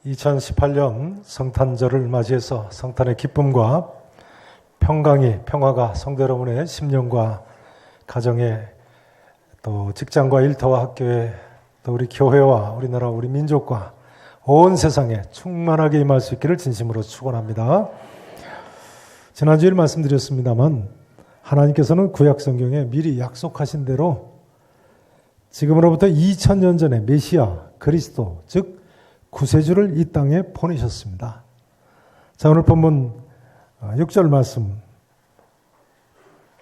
2018년 성탄절을 맞이해서 성탄의 기쁨과 평화가 성도 여러분의 심령과 가정에 또 직장과 일터와 학교에 또 우리 교회와 우리나라 우리 민족과 온 세상에 충만하게 임할 수 있기를 진심으로 축원합니다. 지난주일 말씀드렸습니다만 하나님께서는 구약 성경에 미리 약속하신 대로 지금으로부터 2000년 전에 메시아 그리스도 즉 구세주를 이 땅에 보내셨습니다. 자, 오늘 본문 6절 말씀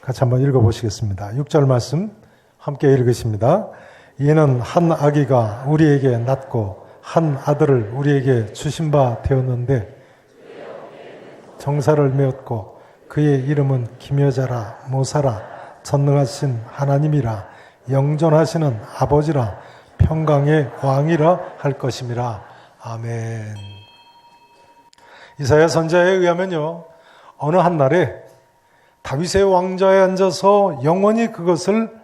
같이 한번 읽어보시겠습니다. 6절 말씀 함께 읽으십니다. 이는 한 아기가 우리에게 낳고 한 아들을 우리에게 주신 바 되었는데 정사를 메었고 그의 이름은 기묘자라 모사라 전능하신 하나님이라 영존하시는 아버지라 평강의 왕이라 할 것임이라. 아멘. 이사야 선지자에 의하면요, 어느 한날에 다윗의 왕좌에 앉아서 영원히 그것을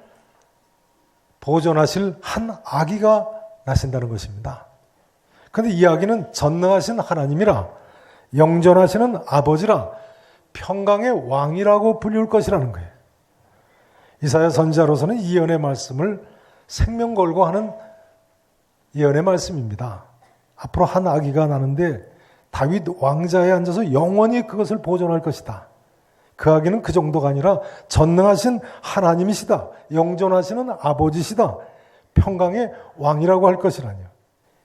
보존하실 한 아기가 나신다는 것입니다. 그런데 이 아기는 전능하신 하나님이라 영존하시는 아버지라 평강의 왕이라고 불릴 것이라는 거예요. 이사야 선지자로서는 이 예언의 말씀을 생명 걸고 하는 예언의 말씀입니다. 앞으로 한 아기가 나는데 다윗 왕자에 앉아서 영원히 그것을 보존할 것이다. 그 아기는 그 정도가 아니라 전능하신 하나님이시다. 영존하시는 아버지시다. 평강의 왕이라고 할 것이라뇨.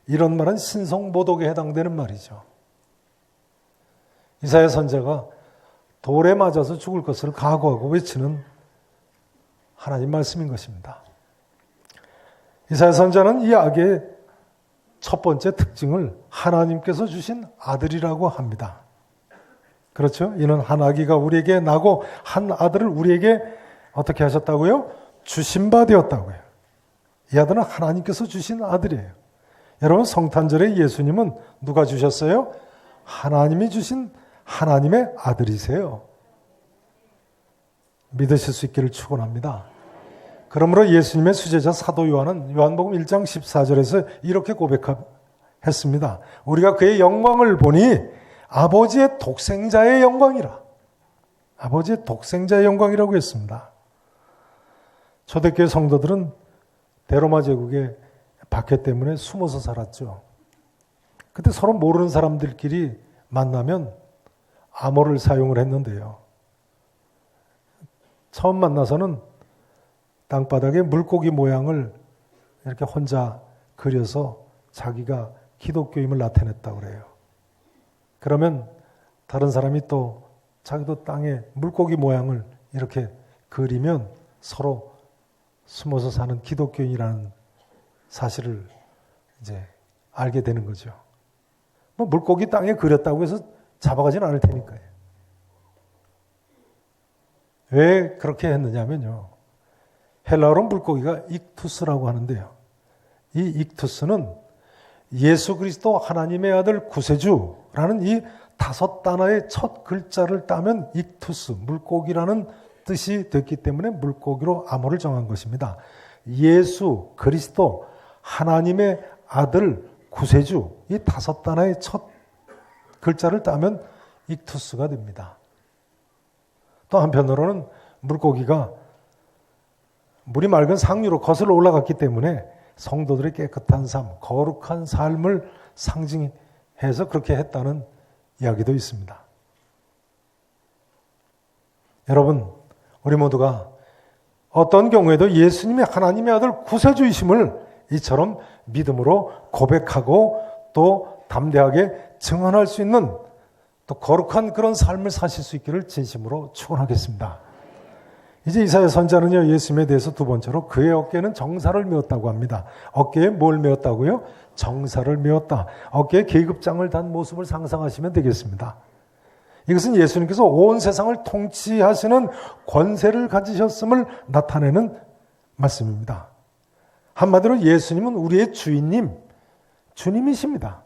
이런 말은 신성모독에 해당되는 말이죠. 이사야 선지자가 돌에 맞아서 죽을 것을 각오하고 외치는 하나님 말씀인 것입니다. 이사야 선지자는 이 아기의 첫 번째 특징을 하나님께서 주신 아들이라고 합니다. 그렇죠? 이는 한 아기가 우리에게 나고 한 아들을 우리에게 어떻게 하셨다고요? 주신 바 되었다고요. 이 아들은 하나님께서 주신 아들이에요. 여러분, 성탄절에 예수님은 누가 주셨어요? 하나님이 주신 하나님의 아들이세요. 믿으실 수 있기를 축원합니다. 그러므로 예수님의 수제자 사도 요한은 요한복음 1장 14절에서 이렇게 고백했습니다. 우리가 그의 영광을 보니 아버지의 독생자의 영광이라. 아버지의 독생자의 영광이라고 했습니다. 초대교회 성도들은 대로마 제국의 박해 때문에 숨어서 살았죠. 그때 서로 모르는 사람들끼리 만나면 암호를 사용을 했는데요. 처음 만나서는 땅바닥에 물고기 모양을 이렇게 혼자 그려서 자기가 기독교임을 나타냈다고 그래요. 그러면 다른 사람이 또 자기도 땅에 물고기 모양을 이렇게 그리면 서로 숨어서 사는 기독교인이라는 사실을 이제 알게 되는 거죠. 뭐 물고기 땅에 그렸다고 해서 잡아가지는 않을 테니까요. 왜 그렇게 했느냐면요. 헬라어로 물고기가 익투스라고 하는데요. 이 익투스는 예수 그리스도 하나님의 아들 구세주라는 이 5단어의 첫 글자를 따면 익투스, 물고기라는 뜻이 됐기 때문에 물고기로 암호를 정한 것입니다. 예수 그리스도 하나님의 아들 구세주, 이 5단어의 첫 글자를 따면 익투스가 됩니다. 또 한편으로는 물고기가 물이 맑은 상류로 거슬러 올라갔기 때문에 성도들의 깨끗한 삶, 거룩한 삶을 상징해서 그렇게 했다는 이야기도 있습니다. 여러분, 우리 모두가 어떤 경우에도 예수님의 하나님의 아들 구세주이심을 이처럼 믿음으로 고백하고 또 담대하게 증언할 수 있는 또 거룩한 그런 삶을 사실 수 있기를 진심으로 축원하겠습니다. 이제 이사야 선지자는요, 예수님에 대해서 두 번째로 그의 어깨에는 정사를 메었다고 합니다. 어깨에 뭘 메었다고요? 정사를 메었다. 어깨에 계급장을 단 모습을 상상하시면 되겠습니다. 이것은 예수님께서 온 세상을 통치하시는 권세를 가지셨음을 나타내는 말씀입니다. 한마디로 예수님은 우리의 주인님, 주님이십니다.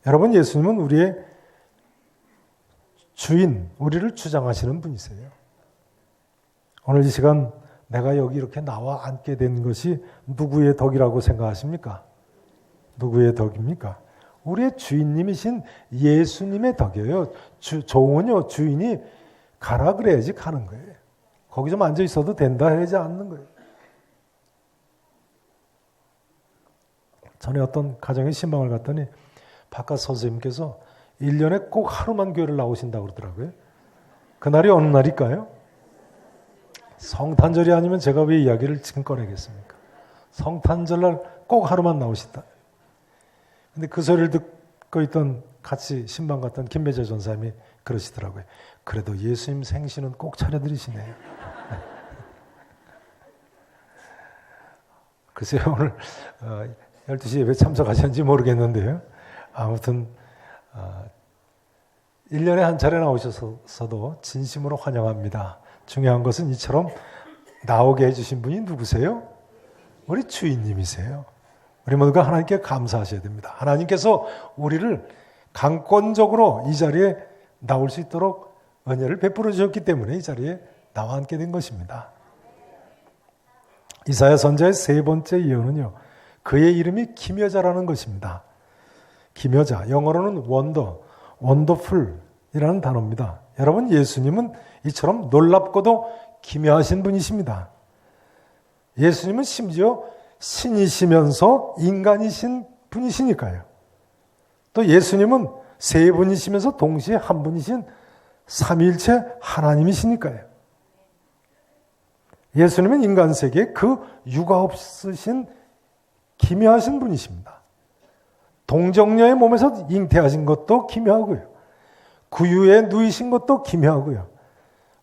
여러분, 예수님은 우리의 주인, 우리를 주장하시는 분이세요. 오늘 이 시간 내가 여기 이렇게 나와 앉게 된 것이 누구의 덕이라고 생각하십니까? 누구의 덕입니까? 우리의 주인님이신 예수님의 덕이에요. 종은요, 주인이 가라 그래야지 가는 거예요. 거기 좀 앉아 있어도 된다 해야지 않는 거예요. 전에 어떤 가정에 신방을 갔더니 바깥 선생님께서 1년에 꼭 하루만 교회를 나오신다고 그러더라고요. 그날이 어느 날일까요? 성탄절이 아니면 제가 왜 이야기를 지금 꺼내겠습니까? 성탄절날 꼭 하루만 나오시다. 근데 그 소리를 듣고 있던 같이 신방 갔던 김매재 전사님이 그러시더라고요. 그래도 예수님 생신은 꼭 차려드리시네요. 글쎄요, 오늘 12시에 왜 참석하셨는지 모르겠는데요. 아무튼 1년에 한 차례 나오셔서도 진심으로 환영합니다. 중요한 것은 이처럼 나오게 해주신 분이 누구세요? 우리 주인님이세요. 우리 모두가 하나님께 감사하셔야 됩니다. 하나님께서 우리를 강권적으로 이 자리에 나올 수 있도록 은혜를 베풀어 주셨기 때문에 이 자리에 나와 함께 된 것입니다. 이사야 선지자의 세 번째 예언은요, 그의 이름이 기묘자라는 것입니다. 기묘자, 영어로는 원더풀이라는 단어입니다. 여러분, 예수님은 이처럼 놀랍고도 기묘하신 분이십니다. 예수님은 심지어 신이시면서 인간이신 분이시니까요. 또 예수님은 세 분이시면서 동시에 한 분이신 삼위일체 하나님이시니까요. 예수님은 인간 세계에 그 유가 없으신 기묘하신 분이십니다. 동정녀의 몸에서 잉태하신 것도 기묘하고요. 구유에 누이신 것도 기묘하고요.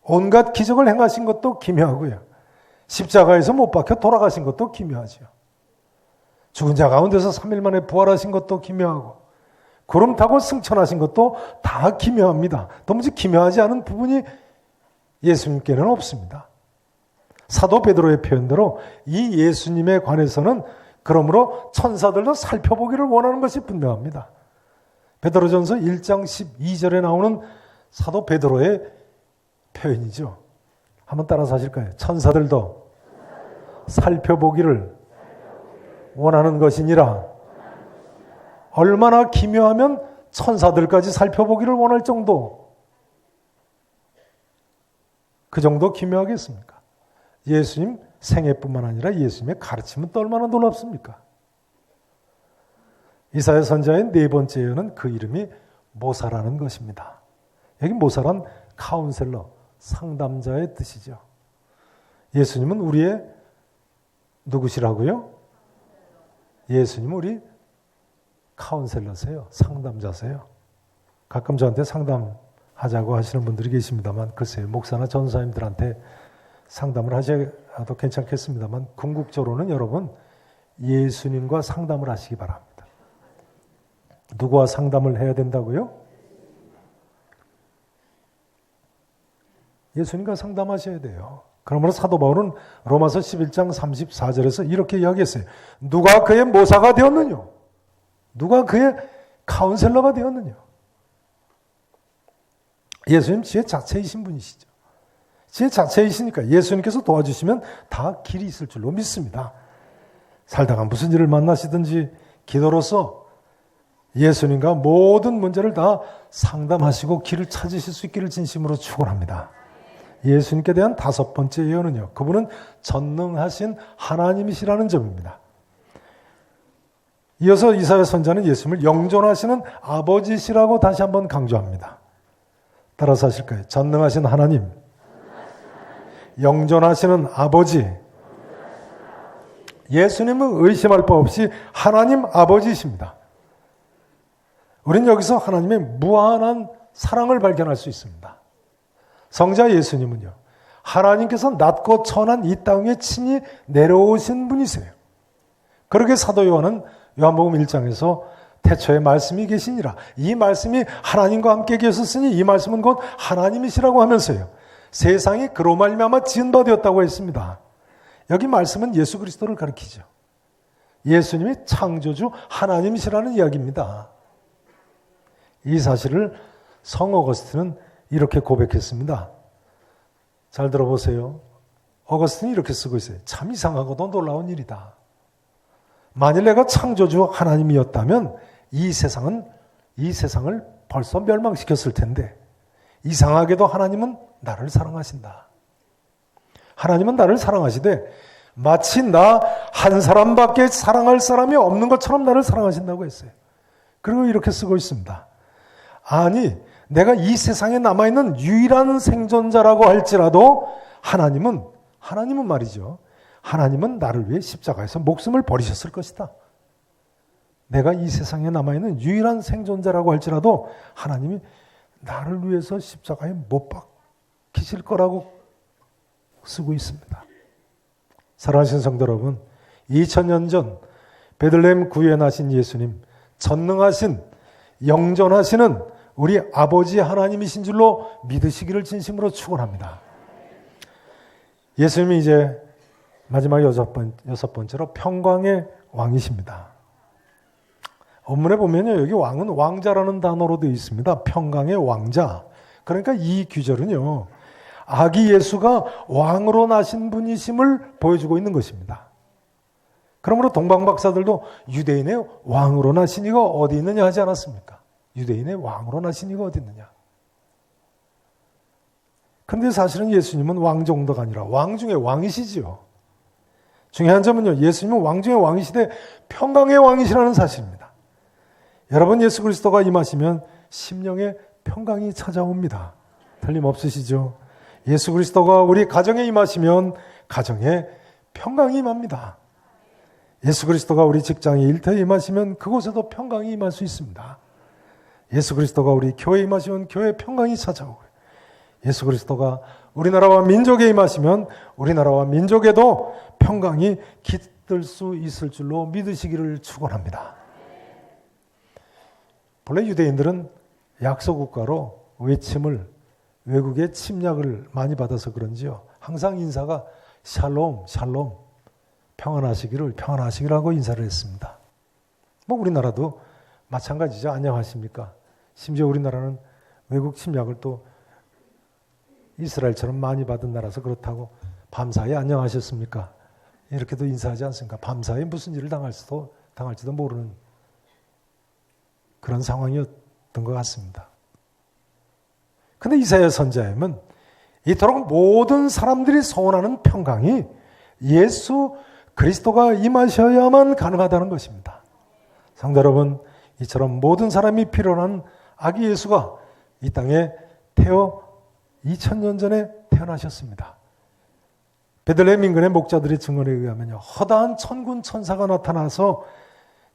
온갖 기적을 행하신 것도 기묘하고요. 십자가에서 못 박혀 돌아가신 것도 기묘하죠. 죽은 자 가운데서 3일 만에 부활하신 것도 기묘하고, 구름 타고 승천하신 것도 다 기묘합니다. 도무지 기묘하지 않은 부분이 예수님께는 없습니다. 사도 베드로의 표현대로 이 예수님에 관해서는 그러므로 천사들도 살펴보기를 원하는 것이 분명합니다. 베드로전서 1장 12절에 나오는 사도 베드로의 표현이죠. 한번 따라서 하실까요? 천사들도 살펴보기를 원하는 것이니라. 얼마나 기묘하면 천사들까지 살펴보기를 원할 정도, 그 정도 기묘하겠습니까? 예수님 생애뿐만 아니라 예수님의 가르침은 또 얼마나 놀랍습니까? 이사야 선지자의 네 번째 예언은 그 이름이 모사라는 것입니다. 여기 모사란 카운셀러, 상담자의 뜻이죠. 예수님은 우리의 누구시라고요? 예수님은 우리 카운셀러세요. 상담자세요. 가끔 저한테 상담하자고 하시는 분들이 계십니다만, 글쎄요, 목사나 전사님들한테 상담을 하셔도 괜찮겠습니다만, 궁극적으로는 여러분 예수님과 상담을 하시기 바랍니다. 누구와 상담을 해야 된다고요? 예수님과 상담하셔야 돼요. 그러므로 사도 바울은 로마서 11장 34절에서 이렇게 이야기했어요. 누가 그의 모사가 되었느냐? 누가 그의 카운셀러가 되었느냐? 예수님 지혜 자체이신 분이시죠. 지혜 자체이시니까 예수님께서 도와주시면 다 길이 있을 줄로 믿습니다. 살다가 무슨 일을 만나시든지 기도로서 예수님과 모든 문제를 다 상담하시고 길을 찾으실 수 있기를 진심으로 축원합니다. 예수님께 대한 다섯 번째 예언은요, 그분은 전능하신 하나님이시라는 점입니다. 이어서 이사야 선지자는 예수님을 영존하시는 아버지시라고 다시 한번 강조합니다. 따라서 하실까요? 전능하신 하나님, 영존하시는 아버지. 예수님은 의심할 바 없이 하나님 아버지이십니다. 우리는 여기서 하나님의 무한한 사랑을 발견할 수 있습니다. 성자 예수님은요, 하나님께서 낮고 천한 이 땅에 친히 내려오신 분이세요. 그러게 사도 요한은 요한복음 1장에서 태초에 말씀이 계시니라, 이 말씀이 하나님과 함께 계셨으니 이 말씀은 곧 하나님이시라고 하면서요, 세상이 그로 말미암아 지은 바 되었다고 했습니다. 여기 말씀은 예수 그리스도를 가리키죠. 예수님이 창조주 하나님이시라는 이야기입니다. 이 사실을 성 어거스틴은 이렇게 고백했습니다. 잘 들어보세요. 어거스틴이 이렇게 쓰고 있어요. 참 이상하고도 놀라운 일이다. 만일 내가 창조주 하나님이었다면 이 세상을 벌써 멸망시켰을 텐데 이상하게도 하나님은 나를 사랑하신다. 하나님은 나를 사랑하시되 마치 나 한 사람밖에 사랑할 사람이 없는 것처럼 나를 사랑하신다고 했어요. 그리고 이렇게 쓰고 있습니다. 아니, 내가 이 세상에 남아있는 유일한 생존자라고 할지라도 하나님은 말이죠. 하나님은 나를 위해 십자가에서 목숨을 버리셨을 것이다. 내가 이 세상에 남아있는 유일한 생존자라고 할지라도 하나님이 나를 위해서 십자가에 못 박히실 거라고 쓰고 있습니다. 사랑하시는 성도 여러분, 2000년 전 베들레헴 구유에 나신 예수님, 전능하신 영존하시는 우리 아버지 하나님이신 줄로 믿으시기를 진심으로 축원합니다. 예수님이 이제 마지막 여섯 번째로 평강의 왕이십니다. 원문에 보면요, 여기 왕은 왕자라는 단어로 되어 있습니다. 평강의 왕자. 그러니까 이 규절은요, 아기 예수가 왕으로 나신 분이심을 보여주고 있는 것입니다. 그러므로 동방박사들도 유대인의 왕으로 나신 이가 어디 있느냐 하지 않았습니까? 유대인의 왕으로 나신 이가 어디 있느냐. 그런데 사실은 예수님은 왕 정도가 아니라 왕 중에 왕이시지요. 중요한 점은요, 예수님은 왕 중에 왕이시되 평강의 왕이시라는 사실입니다. 여러분, 예수 그리스도가 임하시면 심령에 평강이 찾아옵니다. 틀림없으시죠? 예수 그리스도가 우리 가정에 임하시면 가정에 평강이 임합니다. 예수 그리스도가 우리 직장에 일터에 임하시면 그곳에도 평강이 임할 수 있습니다. 예수 그리스도가 우리 교회에 임하시면 교회에 평강이 찾아오고, 예수 그리스도가 우리나라와 민족에 임하시면 우리나라와 민족에도 평강이 깃들 수 있을 줄로 믿으시기를 축원합니다. 본래 유대인들은 약소국가로 외국의 침략을 많이 받아서 그런지요, 항상 인사가 샬롬, 샬롬, 평안하시기라고 인사를 했습니다. 뭐 우리나라도 마찬가지죠. 안녕하십니까. 심지어 우리나라는 외국 침략을 또 이스라엘처럼 많이 받은 나라서 그렇다고 밤사이에 안녕하셨습니까? 이렇게도 인사하지 않습니까? 밤사이에 무슨 일을 당할지도 모르는 그런 상황이었던 것 같습니다. 그런데 이사야 선지자는 이토록 모든 사람들이 소원하는 평강이 예수 그리스도가 임하셔야만 가능하다는 것입니다. 성도 여러분, 이처럼 모든 사람이 필요한 아기 예수가 이 땅에 2000년 전에 태어나셨습니다. 베들레헴 인근의 목자들의 증언에 의하면요, 허다한 천군 천사가 나타나서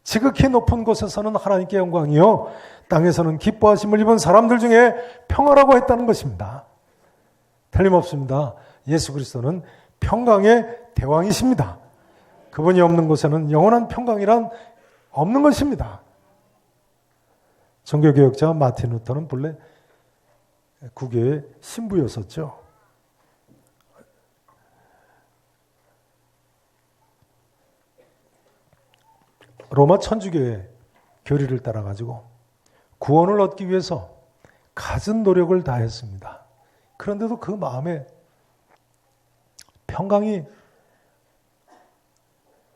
지극히 높은 곳에서는 하나님께 영광이요, 땅에서는 기뻐하심을 입은 사람들 중에 평화라고 했다는 것입니다. 틀림없습니다. 예수 그리스도는 평강의 대왕이십니다. 그분이 없는 곳에는 영원한 평강이란 없는 것입니다. 종교개혁자 마틴 루터는 본래 구교의 신부였었죠. 로마 천주교의 교리를 따라가지고 구원을 얻기 위해서 갖은 노력을 다했습니다. 그런데도 그 마음에 평강이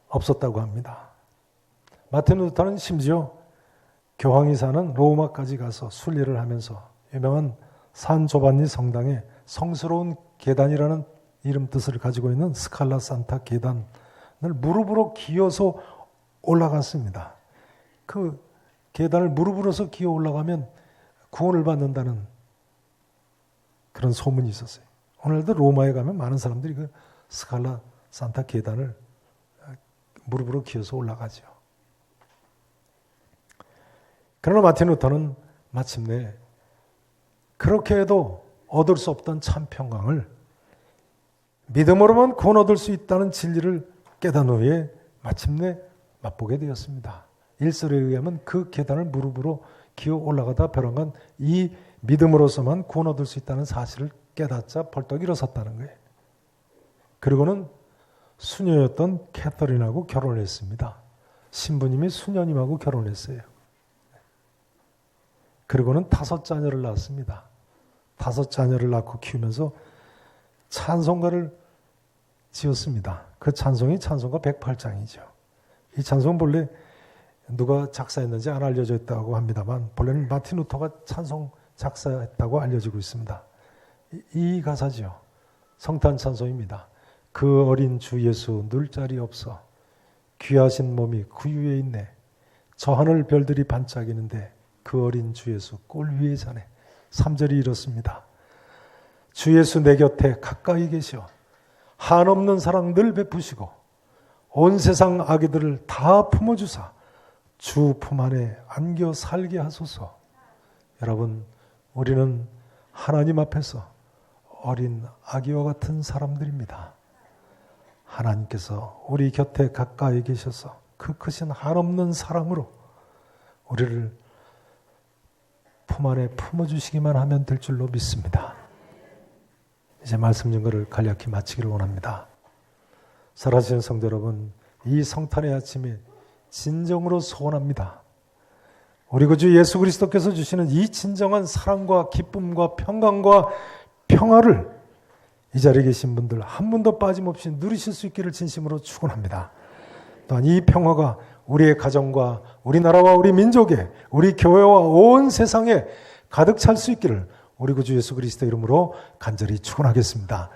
없었다고 합니다. 마틴 루터는 심지어 교황이 사는 로마까지 가서 순례를 하면서 유명한 산 조반니 성당에 성스러운 계단이라는 이름 뜻을 가지고 있는 스칼라 산타 계단을 무릎으로 기어서 올라갔습니다. 그 계단을 무릎으로서 기어 올라가면 구원을 받는다는 그런 소문이 있었어요. 오늘도 로마에 가면 많은 사람들이 그 스칼라 산타 계단을 무릎으로 기어서 올라가죠. 그러나 마틴 루터는 마침내 그렇게 해도 얻을 수 없던 참 평강을 믿음으로만 구원 얻을 수 있다는 진리를 깨닫은 후에 마침내 맛보게 되었습니다. 일설에 의하면 그 계단을 무릎으로 기어 올라가다 벼랑간 이 믿음으로서만 구원 얻을 수 있다는 사실을 깨닫자 벌떡 일어섰다는 거예요. 그리고는 수녀였던 캐서린하고 결혼을 했습니다. 신부님이 수녀님하고 결혼을 했어요. 그리고는 5자녀를 낳았습니다. 5자녀를 낳고 키우면서 찬송가를 지었습니다. 그 찬송이 찬송가 108장이죠. 이 찬송은 본래 누가 작사했는지 안 알려져 있다고 합니다만 본래는 마틴 루터가 찬송 작사했다고 알려지고 있습니다. 이 가사죠. 성탄 찬송입니다. 그 어린 주 예수 늘 자리 없어 귀하신 몸이 그 위에 있네. 저 하늘 별들이 반짝이는데 그 어린 주 예수 꼴 위에 자네. 3절이 이렇습니다. 주 예수 내 곁에 가까이 계셔 한없는 사랑 늘 베푸시고 온 세상 아기들을 다 품어주사 주 품 안에 안겨 살게 하소서. 여러분, 우리는 하나님 앞에서 어린 아기와 같은 사람들입니다. 하나님께서 우리 곁에 가까이 계셔서 그 크신 한없는 사랑으로 우리를 품 안에 품어주시기만 하면 될 줄로 믿습니다. 이제 말씀 증거를 간략히 마치기를 원합니다. 사랑하시는 성도 여러분, 이 성탄의 아침에 진정으로 소원합니다. 우리 구주 예수 그리스도께서 주시는 이 진정한 사랑과 기쁨과 평강과 평화를 이 자리에 계신 분들 한 분도 빠짐없이 누리실 수 있기를 진심으로 축원합니다. 또한 이 평화가 우리의 가정과 우리나라와 우리 민족에 우리 교회와 온 세상에 가득 찰 수 있기를 우리 구주 예수 그리스도 이름으로 간절히 축원하겠습니다.